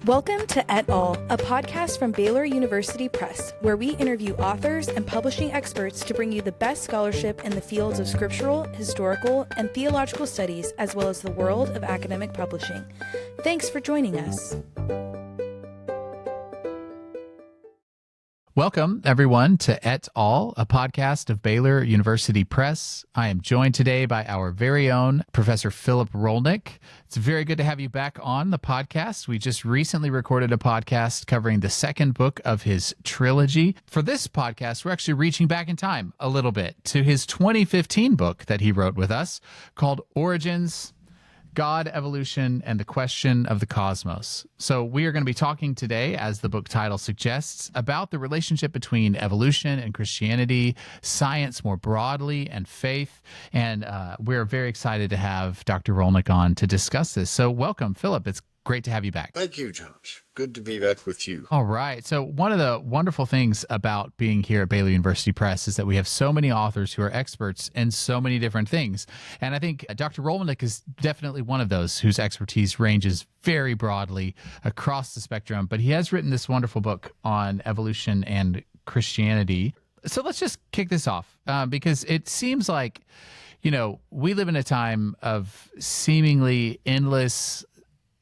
Welcome to Et Al., a podcast from Baylor University Press, where we interview authors and publishing experts to bring you the best scholarship in the fields of scriptural, historical, and theological studies, as well as the world of academic publishing. Thanks for joining us. Welcome, everyone, to Et Al., a podcast of Baylor University Press. I am joined today by our very own Professor Philip Rolnick. It's very good to have you back on the podcast. We just recently recorded a podcast covering the second book of his trilogy. For this podcast, we're actually reaching back in time a little bit to his 2015 book that he wrote with us called Origins, God, Evolution, and the Question of the Cosmos. So we are going to be talking today, as the book title suggests, about the relationship between evolution and Christianity, science more broadly, and faith. And we're very excited to have Dr. Rolnick on to discuss this. So welcome, Philip. It's great to have you back. Thank you, Josh. Good to be back with you. All right. So one of the wonderful things about being here at Baylor University Press is that we have so many authors who are experts in so many different things. And I think Dr. Rolnick is definitely one of those whose expertise ranges very broadly across the spectrum. But he has written this wonderful book on evolution and Christianity. So let's just kick this off because it seems like, we live in a time of seemingly endless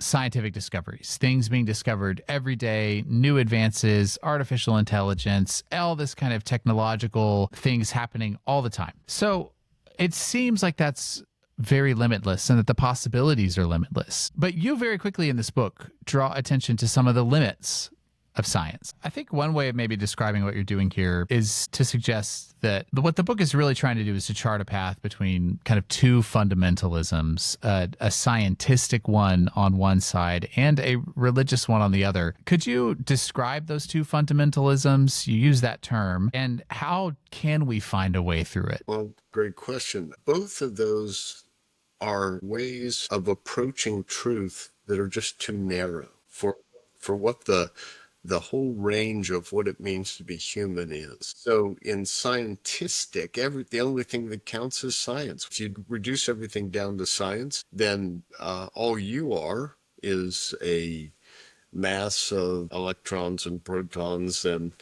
scientific discoveries, things being discovered every day, new advances, artificial intelligence, all this kind of technological things happening all the time. So it seems like that's very limitless and that the possibilities are limitless. But you very quickly in this book draw attention to some of the limits of science. I think one way of maybe describing what you're doing here is to suggest that what the book is really trying to do is to chart a path between kind of two fundamentalisms, a scientistic one on one side and a religious one on the other. Could you describe those two fundamentalisms? You use that term, and how can we find a way through it? Well, great question. Both of those are ways of approaching truth that are just too narrow for what the whole range of what it means to be human is. So in scientistic, the only thing that counts is science. If you reduce everything down to science, then all you are is a mass of electrons and protons, and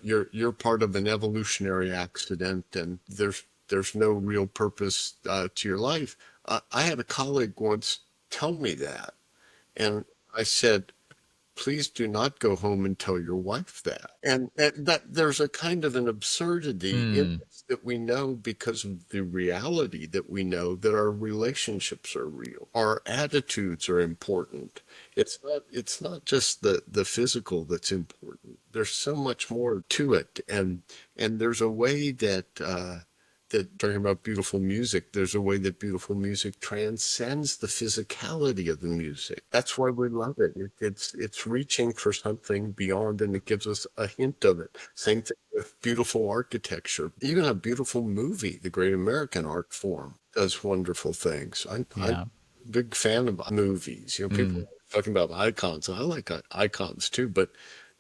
you're part of an evolutionary accident, and there's no real purpose to your life. I had a colleague once tell me that, and I said, please do not go home and tell your wife that. And that there's a kind of an absurdity in this that we know because of the reality that we know that our relationships are real. Our attitudes are important. It's not just the physical that's important. There's so much more to it. And there's a way that talking about beautiful music, there's a way that beautiful music transcends the physicality of the music. That's why we love it. It's reaching for something beyond, and it gives us a hint of it. Same thing with beautiful architecture. Even a beautiful movie, the great American art form, does wonderful things. I'm a big fan of movies. People are talking about icons. I like icons too, but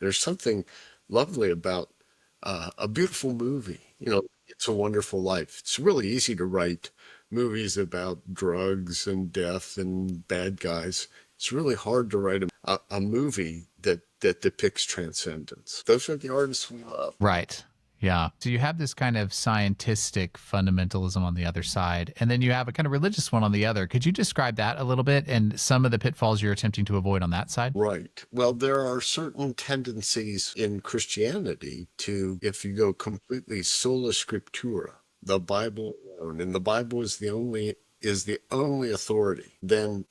there's something lovely about a beautiful movie. It's a Wonderful Life. It's really easy to write movies about drugs and death and bad guys. It's really hard to write a movie that depicts transcendence. Those are the artists we love. Right. Yeah. So you have this kind of scientistic fundamentalism on the other side, and then you have a kind of religious one on the other. Could you describe that a little bit and some of the pitfalls you're attempting to avoid on that side? Right. Well, there are certain tendencies in Christianity to, if you go completely sola scriptura, the Bible alone, and the Bible is the only authority, then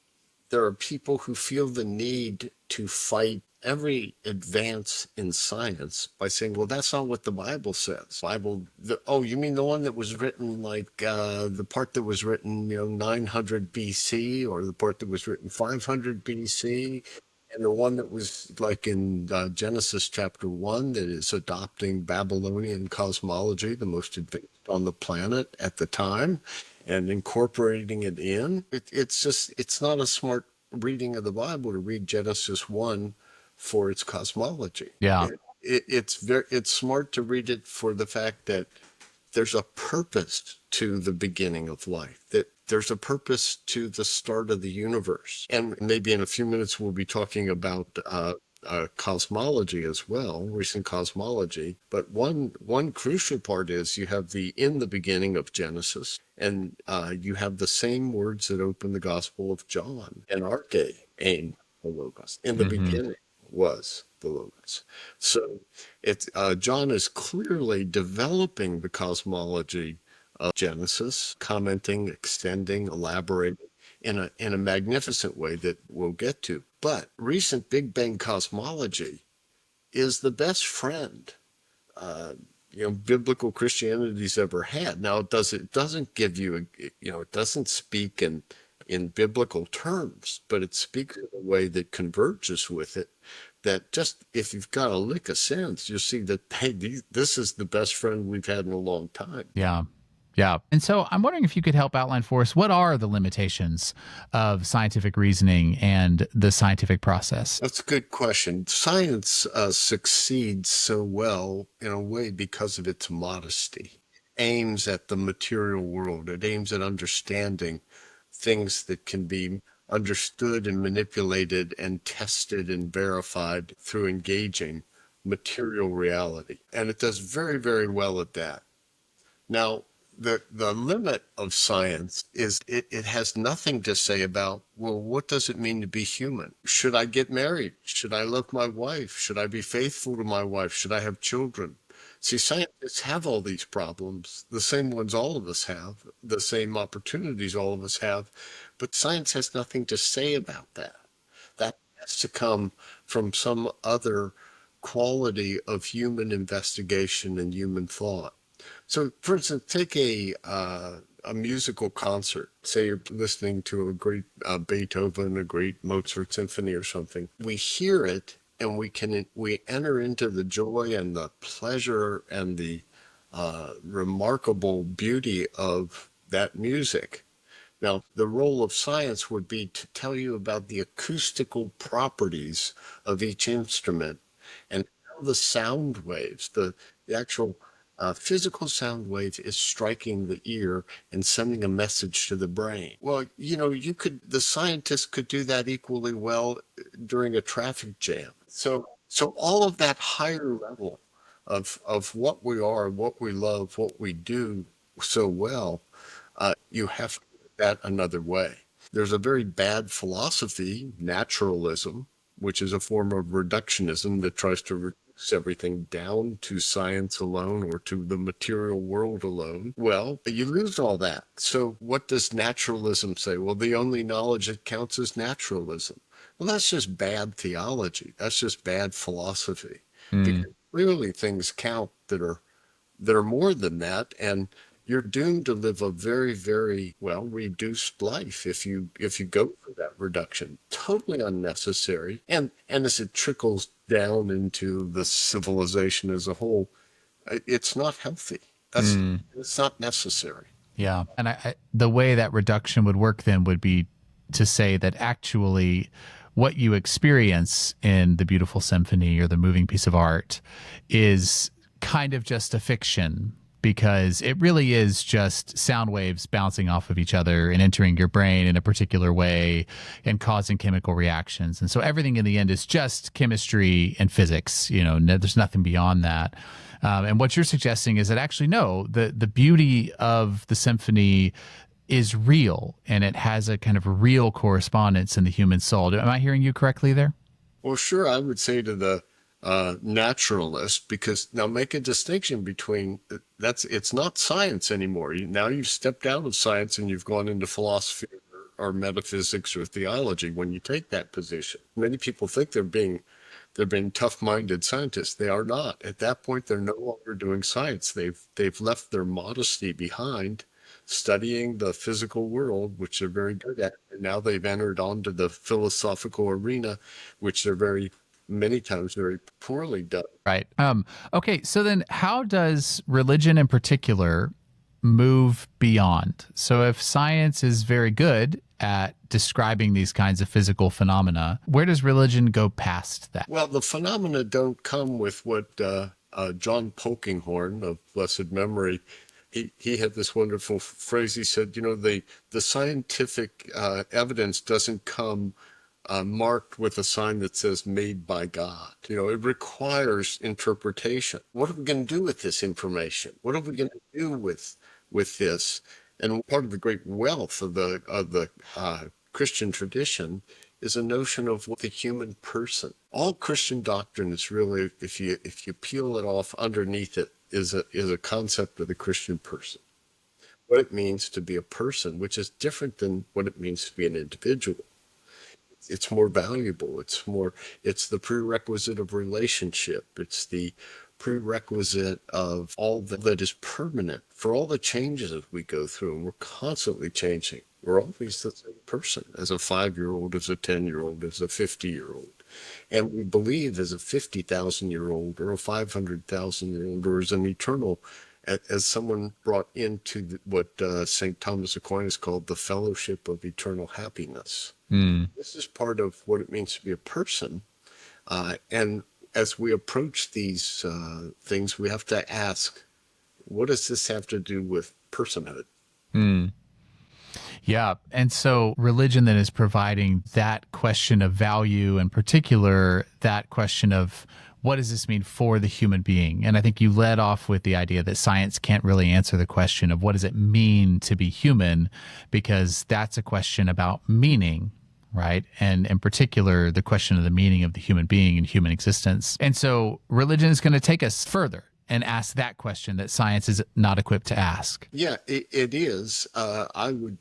there are people who feel the need to fight every advance in science by saying, well, that's not what the Bible says. You mean the one that was written the part that was written, 900 BC, or the part that was written 500 BC, and the one that was like in Genesis chapter 1 that is adopting Babylonian cosmology, the most advanced on the planet at the time, and incorporating it in. It's not a smart reading of the Bible to read Genesis 1 for its cosmology. Yeah. It's smart to read it for the fact that there's a purpose to the beginning of life, that There's a purpose to the start of the universe. And maybe in a few minutes, we'll be talking about cosmology as well, recent cosmology. But one crucial part is you have the in the beginning of Genesis, and you have the same words that open the Gospel of John. And arche, aim, the logos. In the beginning was the logos. So it's John is clearly developing the cosmology of Genesis, commenting, extending, elaborating in a magnificent way that we'll get to. But recent Big Bang cosmology is the best friend biblical Christianity's ever had. Now it doesn't give you it doesn't speak in biblical terms, but it speaks in a way that converges with it. That just if you've got a lick of sense, you'll see that this is the best friend we've had in a long time. Yeah. Yeah. And so I'm wondering if you could help outline for us, what are the limitations of scientific reasoning and the scientific process? That's a good question. Science succeeds so well in a way because of its modesty. It aims at the material world. It aims at understanding things that can be understood and manipulated and tested and verified through engaging material reality. And it does very, very well at that. Now, the limit of science is it has nothing to say about, well, what does it mean to be human? Should I get married? Should I love my wife? Should I be faithful to my wife? Should I have children? See, scientists have all these problems, the same ones all of us have, the same opportunities all of us have, but science has nothing to say about that. That has to come from some other quality of human investigation and human thought. So, for instance, take a musical concert. Say you're listening to a great Beethoven, a great Mozart symphony or something. We hear it, and we enter into the joy and the pleasure and the remarkable beauty of that music. Now, the role of science would be to tell you about the acoustical properties of each instrument and how the sound waves, the actual physical sound wave is striking the ear and sending a message to the brain. Well, the scientists could do that equally well during a traffic jam. So all of that higher level of what we are, what we love, what we do so well, you have to do that another way. There's a very bad philosophy, naturalism, which is a form of reductionism that tries to reduce everything down to science alone or to the material world alone. Well, you lose all that. So what does naturalism say? Well, the only knowledge that counts is naturalism. Well, that's just bad theology. That's just bad philosophy. Because clearly things count that are more than that, and you're doomed to live a very, very reduced life if you go for that reduction. Totally unnecessary. And as it trickles down into the civilization as a whole, it's not healthy. It's not necessary. Yeah. And the way that reduction would work then would be to say that actually what you experience in the beautiful symphony or the moving piece of art is kind of just a fiction, because it really is just sound waves bouncing off of each other and entering your brain in a particular way and causing chemical reactions. And so everything in the end is just chemistry and physics. There's nothing beyond that. And what you're suggesting is that actually, no, the beauty of the symphony is real, and it has a kind of real correspondence in the human soul. Am I hearing you correctly there? Well, sure. I would say to the naturalist, because now make a distinction between it's not science anymore. Now you've stepped out of science and you've gone into philosophy or metaphysics or theology when you take that position. Many people think they're being tough-minded scientists. They are not. At that point, they're no longer doing science. They've left their modesty behind, studying the physical world, which they're very good at. And now they've entered onto the philosophical arena, which they're many times very poorly done. Right. Okay. So then how does religion in particular move beyond? So if science is very good at describing these kinds of physical phenomena, where does religion go past that? Well, the phenomena don't come with what John Polkinghorne of blessed memory he had this wonderful phrase. He said, the scientific evidence doesn't come marked with a sign that says made by God. It requires interpretation. What are we going to do with this information? What are we going to do with this? And part of the great wealth of the Christian tradition is a notion of the human person. All Christian doctrine is really, if you peel it off, underneath it is a concept of the Christian person. What it means to be a person, which is different than what it means to be an individual. It's more valuable. It's the prerequisite of relationship. It's the prerequisite of all that is permanent for all the changes that we go through. And we're constantly changing. We're always the same person as a 5-year-old, as a 10-year-old, as a 50-year-old. And we believe as a 50,000-year-old or a 500,000-year-old or as an eternal, as someone brought into what St. Thomas Aquinas called the fellowship of eternal happiness. This is part of what it means to be a person. And as we approach these things, we have to ask, what does this have to do with personhood? Yeah. And so religion then is providing that question of value, in particular, that question of what does this mean for the human being? And I think you led off with the idea that science can't really answer the question of what does it mean to be human, because that's a question about meaning, right? And in particular, the question of the meaning of the human being and human existence. And so religion is going to take us further and ask that question that science is not equipped to ask. Yeah, it is. I would,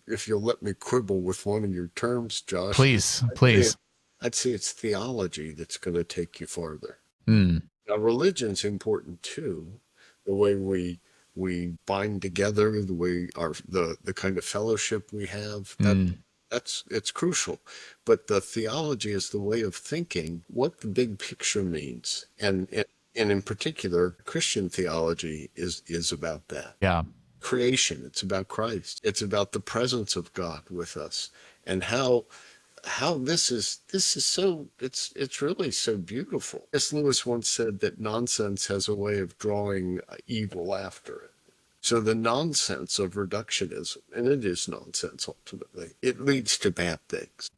if you'll let me quibble with one of your terms, Josh. Please. I'd say it's theology that's going to take you farther. Now, religion's important too. The way we bind together, the way the kind of fellowship we have, it's crucial. But the theology is the way of thinking what the big picture means, and in particular, Christian theology is about that. Yeah. Creation, it's about Christ. It's about the presence of God with us, and how this is so, it's really so beautiful. S. Lewis once said that nonsense has a way of drawing evil after it. So the nonsense of reductionism, and it is nonsense ultimately, it leads to bad things.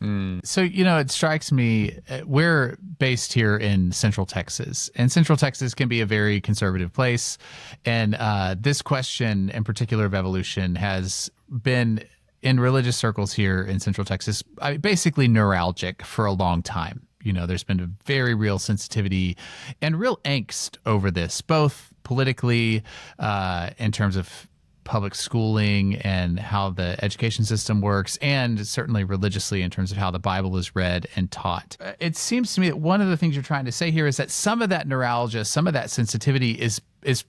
So, it strikes me, we're based here in Central Texas, and Central Texas can be a very conservative place. And this question in particular of evolution has been in religious circles here in Central Texas, basically neuralgic for a long time. There's been a very real sensitivity and real angst over this, both politically, in terms of public schooling and how the education system works, and certainly religiously in terms of how the Bible is read and taught. It seems to me that one of the things you're trying to say here is that some of that neuralgia, some of that sensitivity is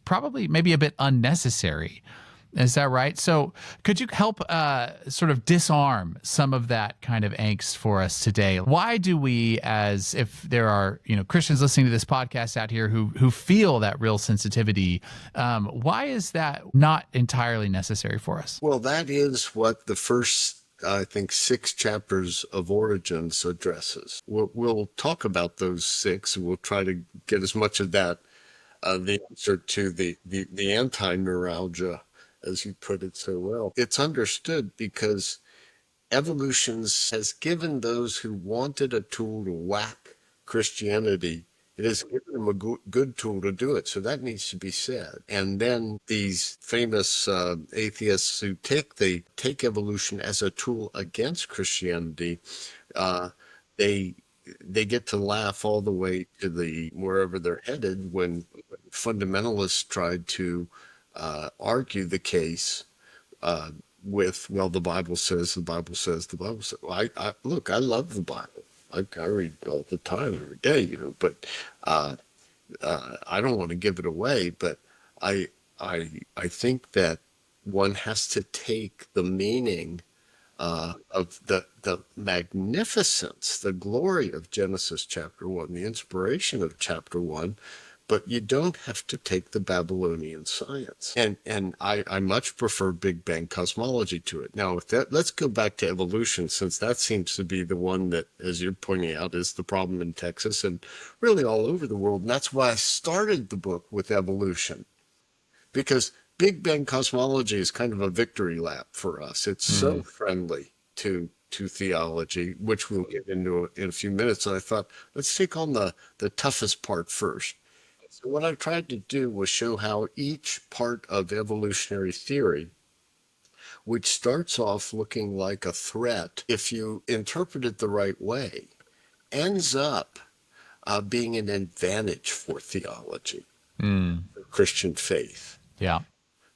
probably maybe a bit unnecessary. Is that right? So could you help sort of disarm some of that kind of angst for us today? Why do we, as if there are Christians listening to this podcast out here who feel that real sensitivity, why is that not entirely necessary for us? Well, that is what the first, I think, 6 chapters of Origins addresses. We'll talk about those 6, and we'll try to get as much of that, the answer to the anti-neuralgia, as you put it so well. It's understood because evolution has given those who wanted a tool to whack Christianity, it has given them a good tool to do it. So that needs to be said. And then these famous atheists who take evolution as a tool against Christianity, they get to laugh all the way to wherever they're headed when fundamentalists tried to argue the case with, well, the Bible says, the Bible says, the Bible says. Well, look, I love the Bible. I read all the time, every day, but I don't want to give it away. But I think that one has to take the meaning of the magnificence, the glory of Genesis chapter 1, the inspiration of chapter 1, but you don't have to take the Babylonian science. And I much prefer Big Bang cosmology to it. Now, let's go back to evolution, since that seems to be the one that, as you're pointing out, is the problem in Texas and really all over the world. And that's why I started the book with evolution, because Big Bang cosmology is kind of a victory lap for us. It's so friendly to theology, which we'll get into in a few minutes. And I thought, let's take on the toughest part first. So what I tried to do was show how each part of evolutionary theory, which starts off looking like a threat, if you interpret it the right way, ends up being an advantage for theology, for Christian faith. Yeah.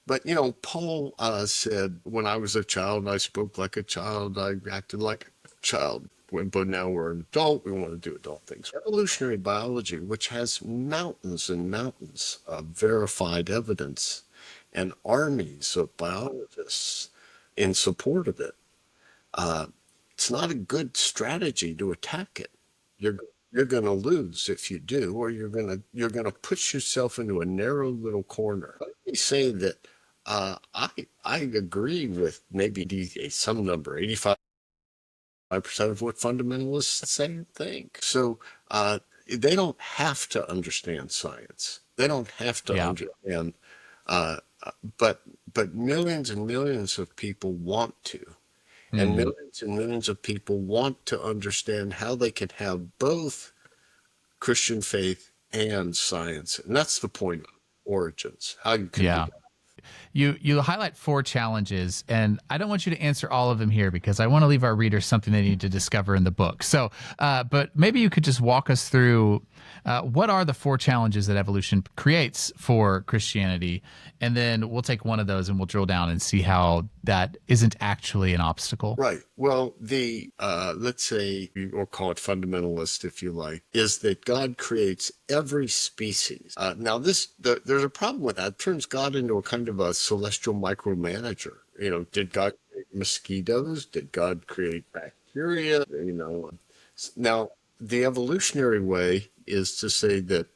But, Paul said, when I was a child, I spoke like a child, I acted like a child. But now we're an adult, we want to do adult things. Evolutionary biology, which has mountains and mountains of verified evidence and armies of biologists in support of it, it's not a good strategy to attack it. You're going to lose if you do, or you're going to push yourself into a narrow little corner. Let me say that I agree with maybe some number, 85% of what fundamentalists say and think. So they don't have to understand science. They don't have to understand, uh, but millions and millions of people want to. And millions and millions of people want to understand how they can have both Christian faith and science. And that's the point of Origins, how you can do that. You highlight 4 challenges, and I don't want you to answer all of them here because I want to leave our readers something they need to discover in the book. So, but maybe you could just walk us through what are the 4 challenges that evolution creates for Christianity, and then we'll take one of those and we'll drill down and see how that isn't actually an obstacle. Right. Well, let's say, or call it fundamentalist if you like, is that God creates every species. Now, there's a problem with that. It turns God into a kind of a celestial micromanager. Did God create mosquitoes? Did God create bacteria? Now, the evolutionary way is to say that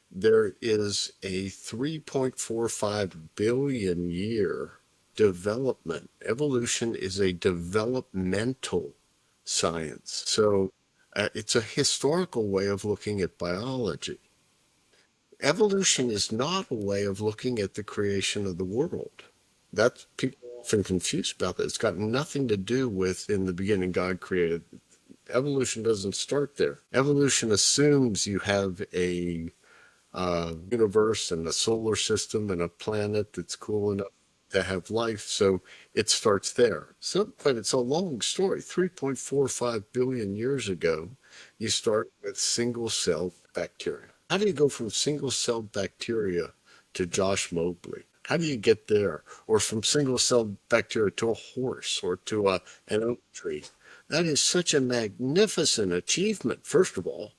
there is a 3.45 billion year development. Evolution is a developmental science. So it's a historical way of looking at biology. Evolution is not a way of looking at the creation of the world. That's people often confused about that. It's got nothing to do with in the beginning God created. Evolution doesn't start there. Evolution assumes you have a universe and a solar system and a planet that's cool enough to have life. So it starts there. But it's a long story. 3.45 billion years ago, you start with single-celled bacteria. How do you go from single-celled bacteria to Josh Mobley? How do you get there? Or from single-celled bacteria to a horse or to an oak tree? That is such a magnificent achievement, first of all,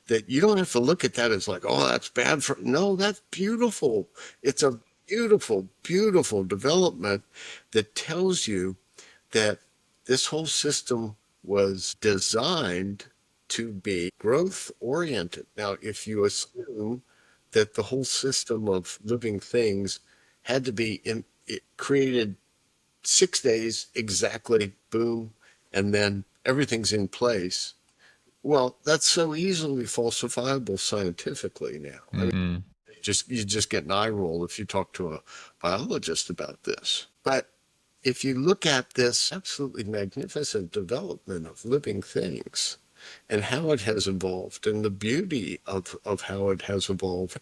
that you don't have to look at that as like, oh, that's bad for, no, that's beautiful. It's a beautiful, beautiful development that tells you that this whole system was designed to be growth oriented. Now, if you assume that the whole system of living things had to be created 6 days exactly, boom, and then everything's in place. Well, that's so easily falsifiable scientifically now. I mean, you just get an eye roll if you talk to a biologist about this. But if you look at this absolutely magnificent development of living things and how it has evolved and the beauty of how it has evolved,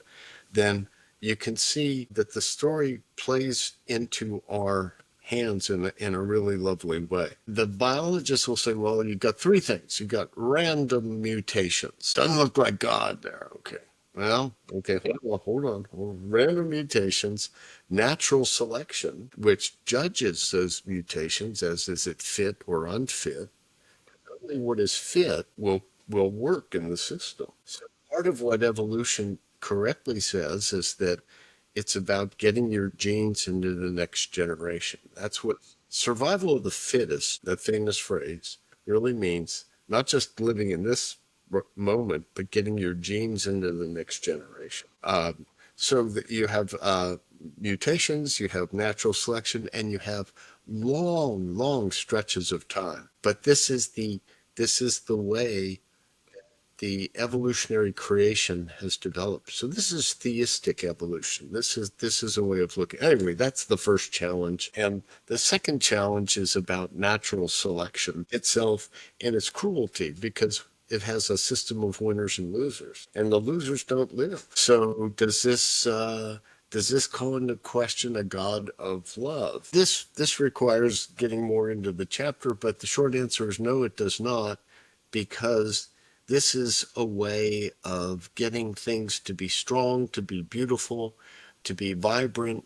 then you can see that the story plays into our hands in a really lovely way. The biologists will say, well, you've got 3 things. You've got random mutations. Doesn't look like God there. Okay. Well, okay, hold on. Random mutations, natural selection, which judges those mutations as is it fit or unfit. Only what is fit will work in the system. So part of what evolution correctly says is that it's about getting your genes into the next generation. That's what survival of the fittest, that famous phrase, really means, not just living in this moment, but getting your genes into the next generation. So that you have mutations, you have natural selection, and you have long, long stretches of time. But this is the way the evolutionary creation has developed. So this is theistic evolution. This is a way of looking. Anyway, that's the first challenge. And the second challenge is about natural selection itself and its cruelty, because it has a system of winners and losers, and the losers don't live. So does this call into question a God of love? This requires getting more into the chapter, but the short answer is no, it does not, because this is a way of getting things to be strong, to be beautiful, to be vibrant,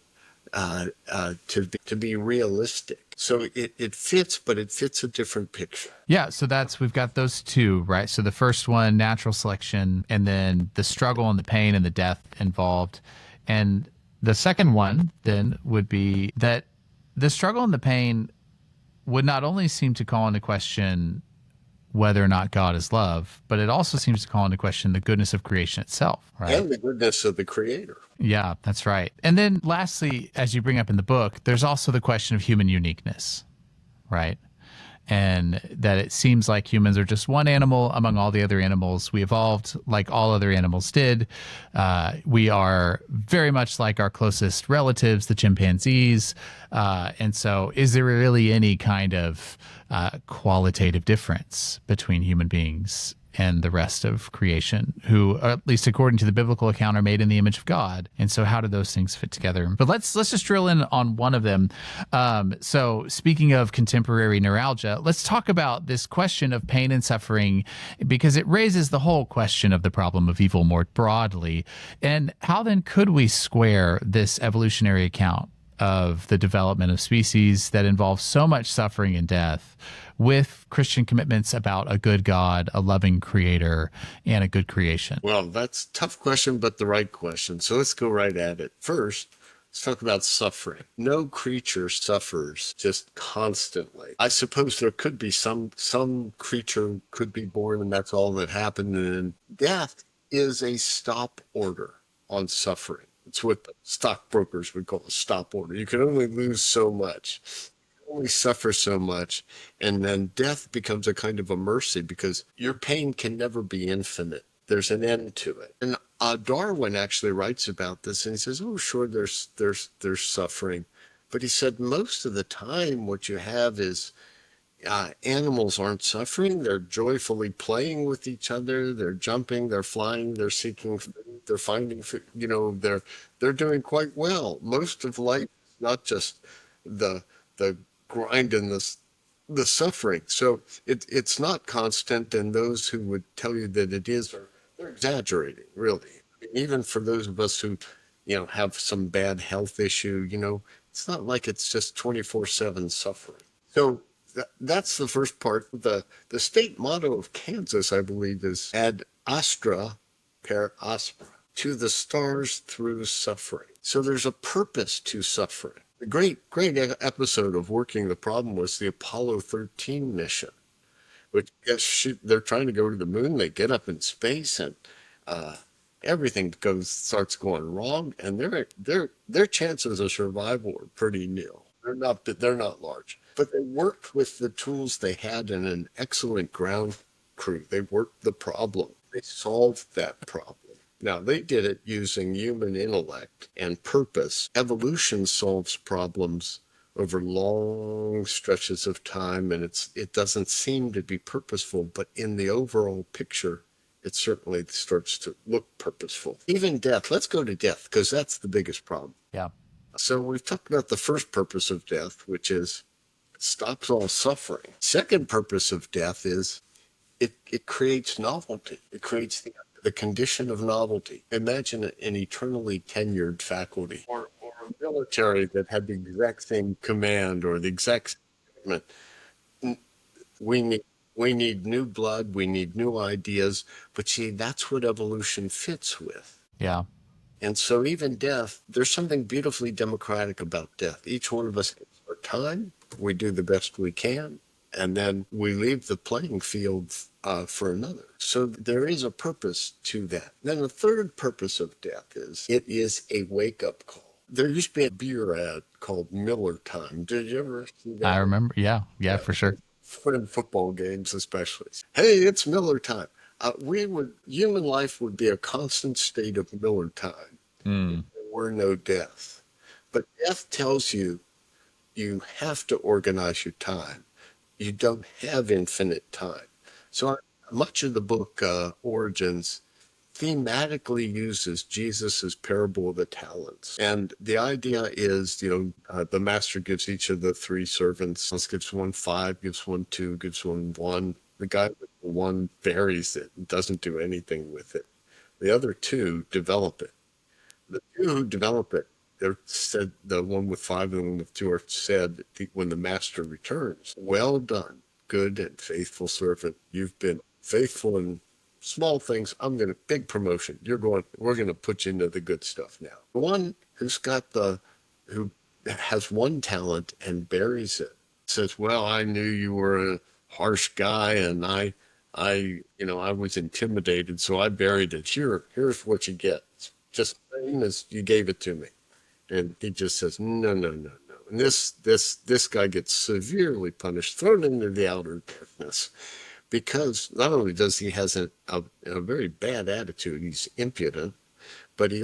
to be realistic. So it fits, but it fits a different picture. Yeah, so we've got those two, right? So the first one, natural selection, and then the struggle and the pain and the death involved. And the second one then would be that the struggle and the pain would not only seem to call into question whether or not God is love, but it also seems to call into question the goodness of creation itself, right? And the goodness of the Creator. Yeah, that's right. And then lastly, as you bring up in the book, there's also the question of human uniqueness, right? And that it seems like humans are just one animal among all the other animals. We evolved like all other animals did. We are very much like our closest relatives, the chimpanzees. And so is there really any kind of qualitative difference between human beings and the rest of creation, who, at least according to the biblical account, are made in the image of God? And so how do those things fit together? But let's just drill in on one of them. So speaking of contemporary neuralgia, let's talk about this question of pain and suffering, because it raises the whole question of the problem of evil more broadly. And how then could we square this evolutionary account of the development of species that involves so much suffering and death with Christian commitments about a good God, a loving creator, and a good creation? Well, that's a tough question, but the right question. So let's go right at it. First, let's talk about suffering. No creature suffers just constantly. I suppose there could be some creature could be born and that's all that happened. And death is a stop order on suffering. It's what the stockbrokers would call a stop order. You can only lose so much, only suffer so much, and then death becomes a kind of a mercy, because your pain can never be infinite. There's an end to it. And Darwin actually writes about this, and he says, "Oh, sure, there's suffering," but he said most of the time what you have is animals aren't suffering. They're joyfully playing with each other. They're jumping. They're flying. They're seeking food. They're finding food. They're doing quite well. Most of life is not just the grind and the suffering. So it's not constant. And those who would tell you that it is, they're exaggerating, really. Even for those of us who, have some bad health issue, it's not like it's just 24/7 suffering. So that's the first part. The state motto of Kansas, I believe, is ad astra per aspera, to the stars through suffering. So there's a purpose to suffering. The great episode of Working the Problem was the Apollo 13 mission, which they're trying to go to the moon. They get up in space, and everything starts going wrong, and their chances of survival are pretty nil. They're not large. But they worked with the tools they had and an excellent ground crew. They worked the problem. They solved that problem. Now, they did it using human intellect and purpose. Evolution solves problems over long stretches of time, and it doesn't seem to be purposeful, but in the overall picture, it certainly starts to look purposeful. Even death. Let's go to death, because that's the biggest problem. Yeah. So we've talked about the first purpose of death, which is stops all suffering. Second purpose of death is it creates novelty. It creates the condition of novelty. Imagine an eternally tenured faculty or a military that had the exact same command or the exact same commitment. We need new blood. We need new ideas. But see, that's what evolution fits with. Yeah. And so even death, there's something beautifully democratic about death. Each one of us gets our time. We do the best we can, and then we leave the playing field for another. So there is a purpose to that. Then the third purpose of death is it is a wake-up call. There used to be a beer ad called Miller Time. Did you ever see that? I remember. Yeah, for sure. In football games especially. Hey, it's Miller Time. human life would be a constant state of Miller time. Mm. There were no death. But death tells you you have to organize your time. You don't have infinite time. So much of the book, Origins, thematically uses Jesus's parable of the talents. And the idea is, the master gives each of the three servants, gives one 5, gives one 2, gives one 1. The guy with the 1 buries it and doesn't do anything with it. The other 2 develop it. The 2 who develop it, they're said, the one with 5 and the one with 2 are said when the master returns, "Well done, good and faithful servant. You've been faithful in small things. Big promotion. We're going to put you into the good stuff now." The one who has 1 talent and buries it says, "Well, I knew you were a harsh guy and I was intimidated, so I buried it. Here's what you get. Just same as you gave it to me." And he just says, "No, no, no, no." And this guy gets severely punished, thrown into the outer darkness, because not only does he has a very bad attitude, he's impudent, but he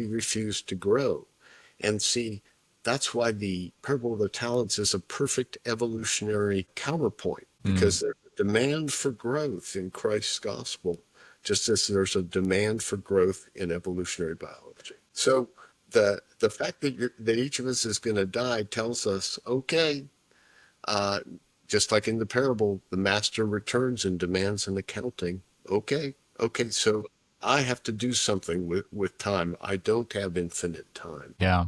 refused to grow. And see, that's why the parable of the talents is a perfect evolutionary counterpoint, because there's a demand for growth in Christ's gospel, just as there's a demand for growth in evolutionary biology. So the fact that each of us is going to die tells us, okay, just like in the parable, the master returns and demands an accounting. Okay, so I have to do something with time. I don't have infinite time. Yeah.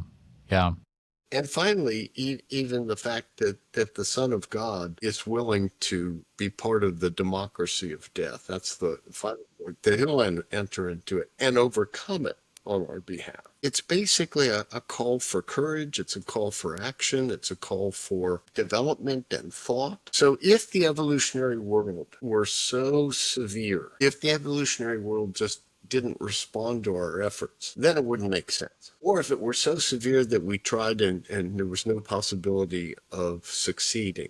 And finally, even the fact that the Son of God is willing to be part of the democracy of death. That's the final word, that he'll enter into it and overcome it on our behalf. It's basically a call for courage. It's a call for action. It's a call for development and thought. So if the evolutionary world were so severe, if the evolutionary world just didn't respond to our efforts, then it wouldn't make sense. Or if it were so severe that we tried and there was no possibility of succeeding,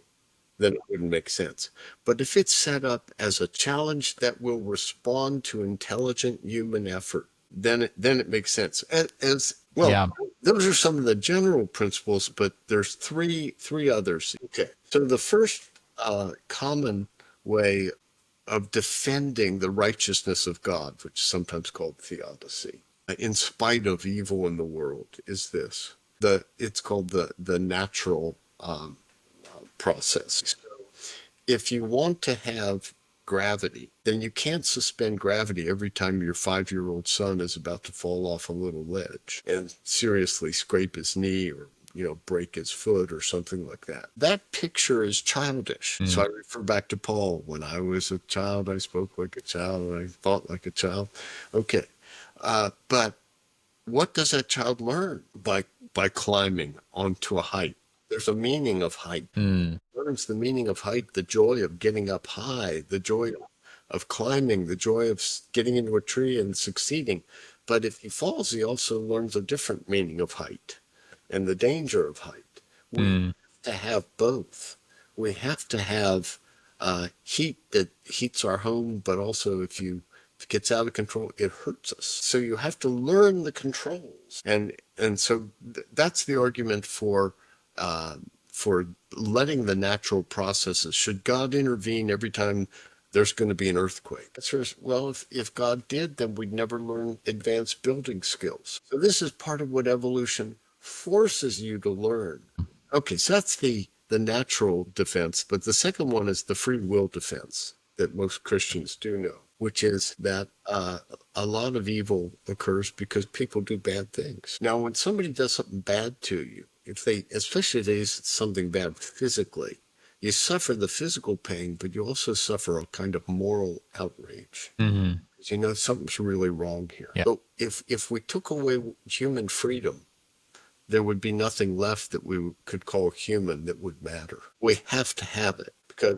then it wouldn't make sense. But if it's set up as a challenge that will respond to intelligent human effort, then it makes sense. As well, Yeah. Those are some of the general principles, but there's three others. Okay, so the first common way of defending the righteousness of God, which is sometimes called theodicy, in spite of evil in the world, is this. It's called the natural process. So if you want to have gravity, then you can't suspend gravity every time your 5-year-old son is about to fall off a little ledge and seriously scrape his knee or break his foot or something like that. That picture is childish. So I refer back to Paul. When I was a child, I spoke like a child and I thought like a child. Okay. But what does that child learn by climbing onto a height? There's a meaning of height. Learns the meaning of height, the joy of getting up high, the joy of climbing, the joy of getting into a tree and succeeding. But if he falls, he also learns a different meaning of height and the danger of height. We have to have both. We have to have heat that heats our home, but also if it gets out of control, it hurts us. So you have to learn the controls. And so that's the argument for letting the natural processes. Should God intervene every time there's going to be an earthquake? Well, if God did, then we'd never learn advanced building skills. So this is part of what evolution forces you to learn. Okay, so that's the natural defense. But the second one is the free will defense that most Christians do know, which is that a lot of evil occurs because people do bad things. Now, when somebody does something bad to you, especially if they do something bad physically, you suffer the physical pain, but you also suffer a kind of moral outrage. Because something's really wrong here. Yeah. So if we took away human freedom, there would be nothing left that we could call human that would matter. We have to have it, because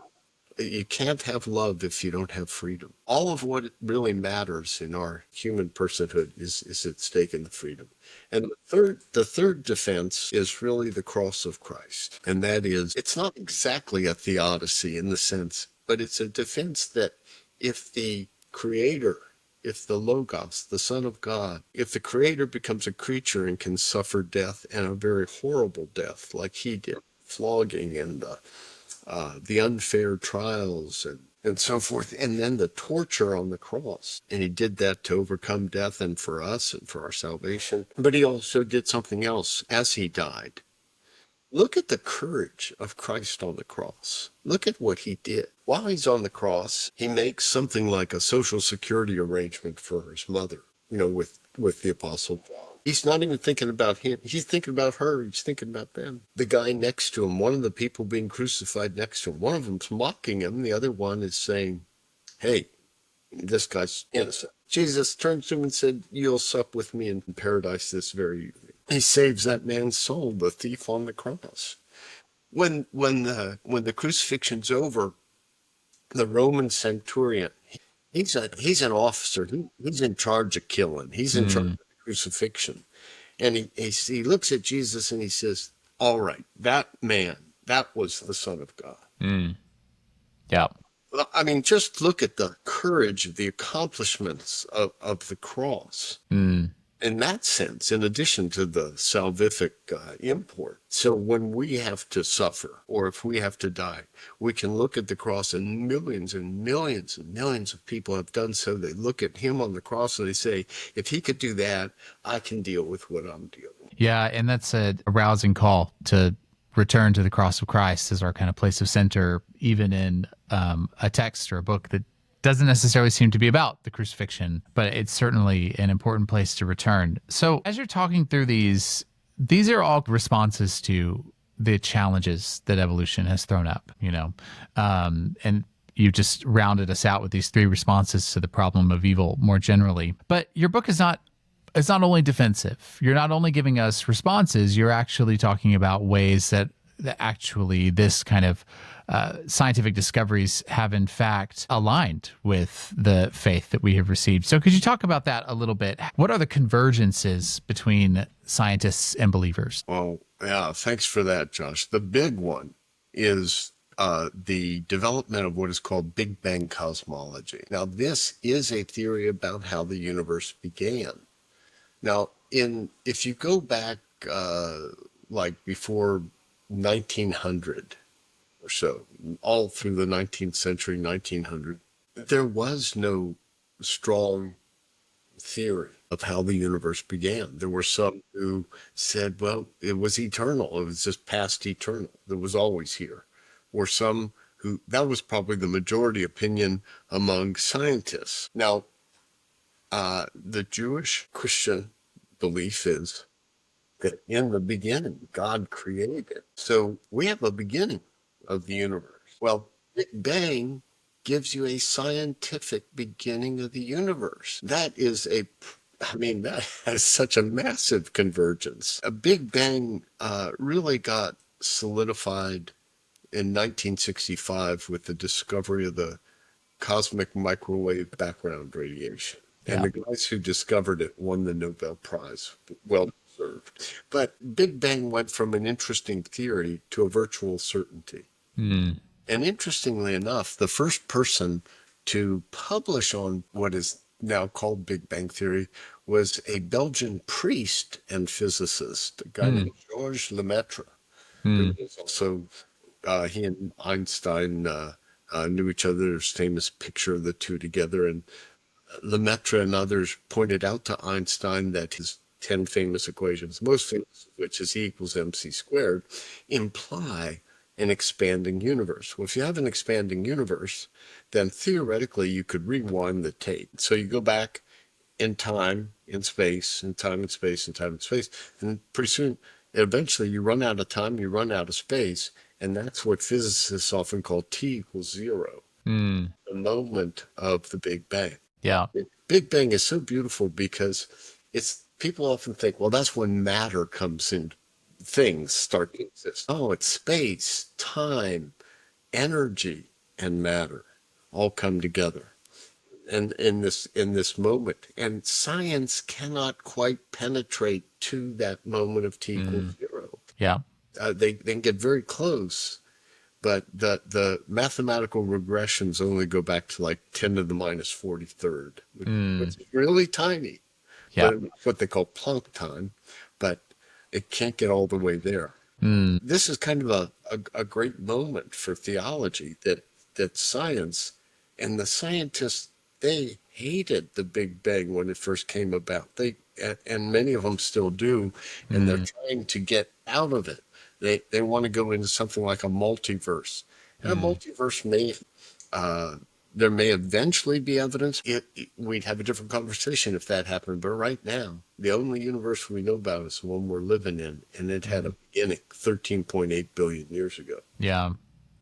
you can't have love if you don't have freedom. All of what really matters in our human personhood is at stake in the freedom. And the third defense is really the cross of Christ. And that is, it's not exactly a theodicy in the sense, but it's a defense that if the creator, if the Logos, the Son of God, if the creator becomes a creature and can suffer death, and a very horrible death like he did, flogging and the unfair trials and so forth, and then the torture on the cross. And he did that to overcome death and for us and for our salvation. But he also did something else as he died. Look at the courage of Christ on the cross. Look at what he did. While he's on the cross, he makes something like a social security arrangement for his mother, with the Apostle John. He's not even thinking about him. He's thinking about her. He's thinking about them. The guy next to him, one of the people being crucified next to him, one of them's mocking him. The other one is saying, hey, this guy's innocent. Jesus turns to him and said, you'll sup with me in paradise this very evening. He saves that man's soul, the thief on the cross. When the crucifixion's over, the Roman centurion, he's an officer. He's in charge of killing. He's in charge of the crucifixion. And he looks at Jesus and he says, all right, that man, that was the Son of God. Yeah. Well, I mean, just look at the courage, the accomplishments of the cross. In that sense, in addition to the salvific import. So when we have to suffer, or if we have to die, we can look at the cross, and millions and millions and millions of people have done so. They look at him on the cross and they say, if he could do that, I can deal with what I'm dealing with. Yeah, and that's a rousing call to return to the cross of Christ as our kind of place of center, even in a text or a book that doesn't necessarily seem to be about the crucifixion, but it's certainly an important place to return. So as you're talking through these are all responses to the challenges that evolution has thrown up, and you just rounded us out with these 3 responses to the problem of evil more generally. But your book is not only defensive. You're not only giving us responses, you're actually talking about ways that actually this kind of scientific discoveries have in fact aligned with the faith that we have received. So could you talk about that a little bit? What are the convergences between scientists and believers? Well, yeah, thanks for that, Josh. The big one is the development of what is called Big Bang cosmology. Now, this is a theory about how the universe began. Now, if you go back like before 1900 or so, all through the 19th century, 1900, there was no strong theory of how the universe began. There were some who said, well, it was eternal. It was just past eternal. It was always here. Or some who, that was probably the majority opinion among scientists. Now, the Jewish Christian belief is that in the beginning, God created. So we have a beginning of the universe. Well, Big Bang gives you a scientific beginning of the universe. That has such a massive convergence. A Big Bang really got solidified in 1965 with the discovery of the cosmic microwave background radiation. And the guys who discovered it won the Nobel Prize. Well deserved. But Big Bang went from an interesting theory to a virtual certainty. And interestingly enough, the first person to publish on what is now called Big Bang theory was a Belgian priest and physicist, a guy named Georges Lemaitre. Who was also, he and Einstein knew each other. There's a famous picture of the two together. And Lemaitre and others pointed out to Einstein that his 10 famous equations, most famous of which is E equals mc squared, imply an expanding universe. Well, if you have an expanding universe, then theoretically you could rewind the tape. So you go back in time, in space, in time, in space, in time, in space, and pretty soon, eventually you run out of time, you run out of space, and that's what physicists often call T equals 0, the moment of the Big Bang. Yeah. Big Bang is so beautiful because people often think, well, that's when matter comes in, things start to exist. Oh, it's space, time, energy, and matter all come together. And in this moment, and science cannot quite penetrate to that moment of T equals 0. Yeah. They can get very close, but the mathematical regressions only go back to like 10 to the minus 43rd, which is really tiny. Yeah. But what they call Planck time, but it can't get all the way there. This is kind of a great moment for theology, that science and the scientists, they hated the Big Bang when it first came about. And many of them still do, and they're trying to get out of it. They want to go into something like a multiverse. And a multiverse there may eventually be evidence. We'd have a different conversation if that happened. But right now, the only universe we know about is the one we're living in. And it had a beginning 13.8 billion years ago. Yeah.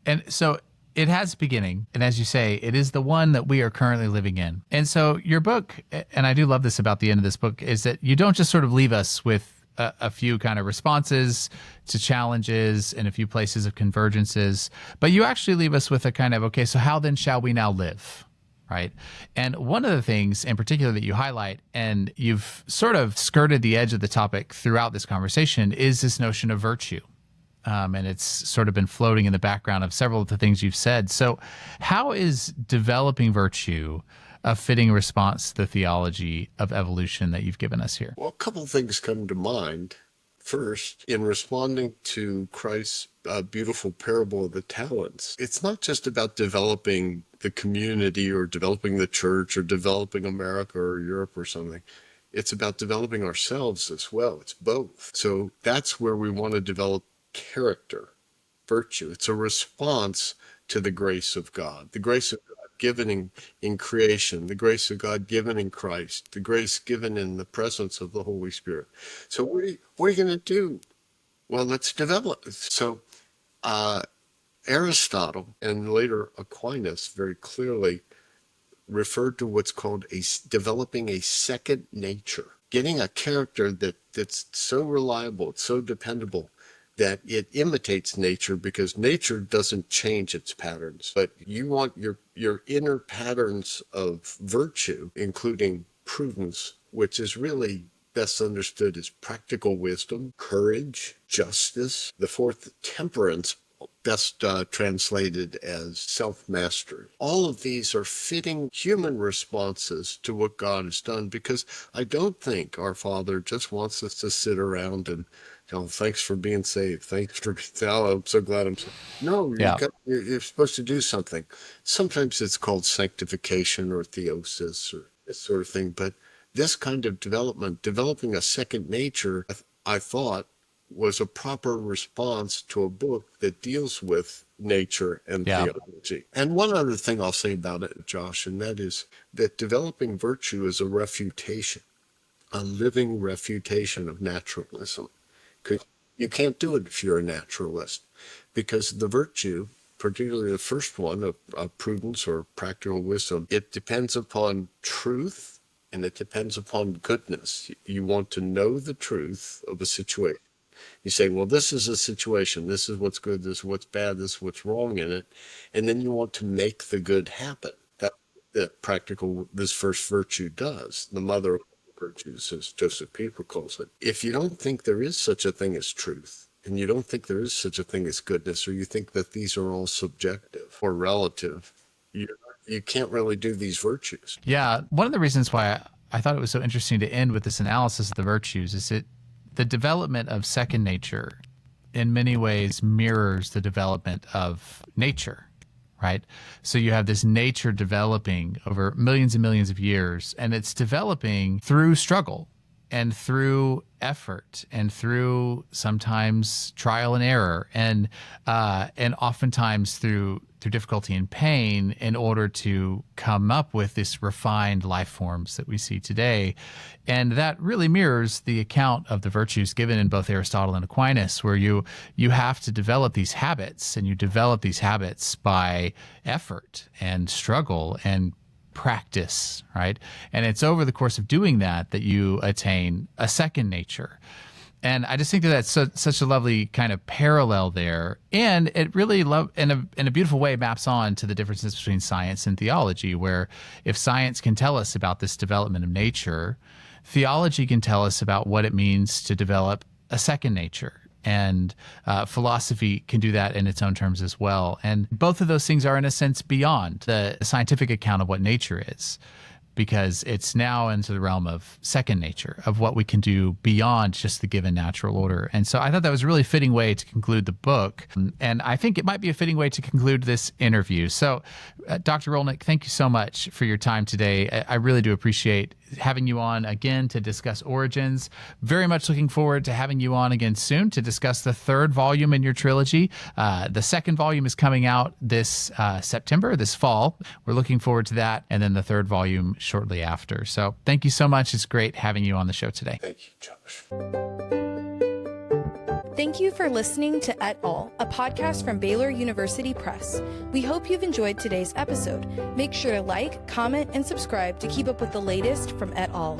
And so it has a beginning. And as you say, it is the one that we are currently living in. And so your book, and I do love this about the end of this book, is that you don't just sort of leave us with a few kind of responses to challenges and a few places of convergences, but you actually leave us with a kind of, okay, so how then shall we now live, right? And one of the things in particular that you highlight, and you've sort of skirted the edge of the topic throughout this conversation, is this notion of virtue. And it's sort of been floating in the background of several of the things you've said. So how is developing virtue a fitting response to the theology of evolution that you've given us here? Well, a couple of things come to mind. First, in responding to Christ's beautiful parable of the talents, it's not just about developing the community or developing the church or developing America or Europe or something. It's about developing ourselves as well. It's both. So that's where we want to develop character, virtue. It's a response to the grace of God, the grace of God given in creation, the grace of God given in Christ, the grace given in the presence of the Holy Spirit. So what are you going to do? Well, let's develop. So Aristotle and later Aquinas very clearly referred to what's called developing a second nature, getting a character that's so reliable, it's so dependable, that it imitates nature, because nature doesn't change its patterns. But you want your inner patterns of virtue, including prudence, which is really best understood as practical wisdom, courage, justice. The fourth, temperance, best translated as self-mastery. All of these are fitting human responses to what God has done, because I don't think our Father just wants us to sit around and, thanks for being saved. Thanks for being, I'm so glad I'm saved. No, you're supposed to do something. Sometimes it's called sanctification or theosis or this sort of thing. But this kind of developing a second nature, I thought was a proper response to a book that deals with nature and theology. And one other thing I'll say about it, Josh, and that is that developing virtue is a refutation, a living refutation of naturalism. Because you can't do it if you're a naturalist, because the virtue, particularly the first one of prudence or practical wisdom, it depends upon truth and it depends upon goodness. You want to know the truth of a situation. You say, well, this is a situation. This is what's good. This is what's bad. This is what's wrong in it. And then you want to make the good happen. That practical, this first virtue does. The mother of virtues, as Joseph Pieper calls it. If you don't think there is such a thing as truth, and you don't think there is such a thing as goodness, or you think that these are all subjective or relative, you can't really do these virtues. Yeah. One of the reasons why I thought it was so interesting to end with this analysis of the virtues is that the development of second nature in many ways mirrors the development of nature, right? So you have this nature developing over millions and millions of years, and it's developing through struggle and through effort and through sometimes trial and error and oftentimes through difficulty and pain in order to come up with this refined life forms that we see today. And that really mirrors the account of the virtues given in both Aristotle and Aquinas, where you have to develop these habits, and you develop these habits by effort and struggle and practice, right? And it's over the course of doing that you attain a second nature. And I just think that that's such a lovely kind of parallel there. And it really, in a beautiful way, maps on to the differences between science and theology, where if science can tell us about this development of nature, theology can tell us about what it means to develop a second nature. and philosophy can do that in its own terms as well. And both of those things are, in a sense, beyond the scientific account of what nature is, because it's now into the realm of second nature, of what we can do beyond just the given natural order. And so I thought that was a really fitting way to conclude the book. And I think it might be a fitting way to conclude this interview. So, Dr. Rolnick, thank you so much for your time today. I really do appreciate having you on again to discuss Origins. Very much looking forward to having you on again soon to discuss the third volume in your trilogy. The second volume is coming out this September, this fall. We're looking forward to that. And then the third volume shortly after. So thank you so much. It's great having you on the show today. Thank you, Josh. Thank you for listening to Et Al., a podcast from Baylor University Press. We hope you've enjoyed today's episode. Make sure to like, comment, and subscribe to keep up with the latest from Et Al.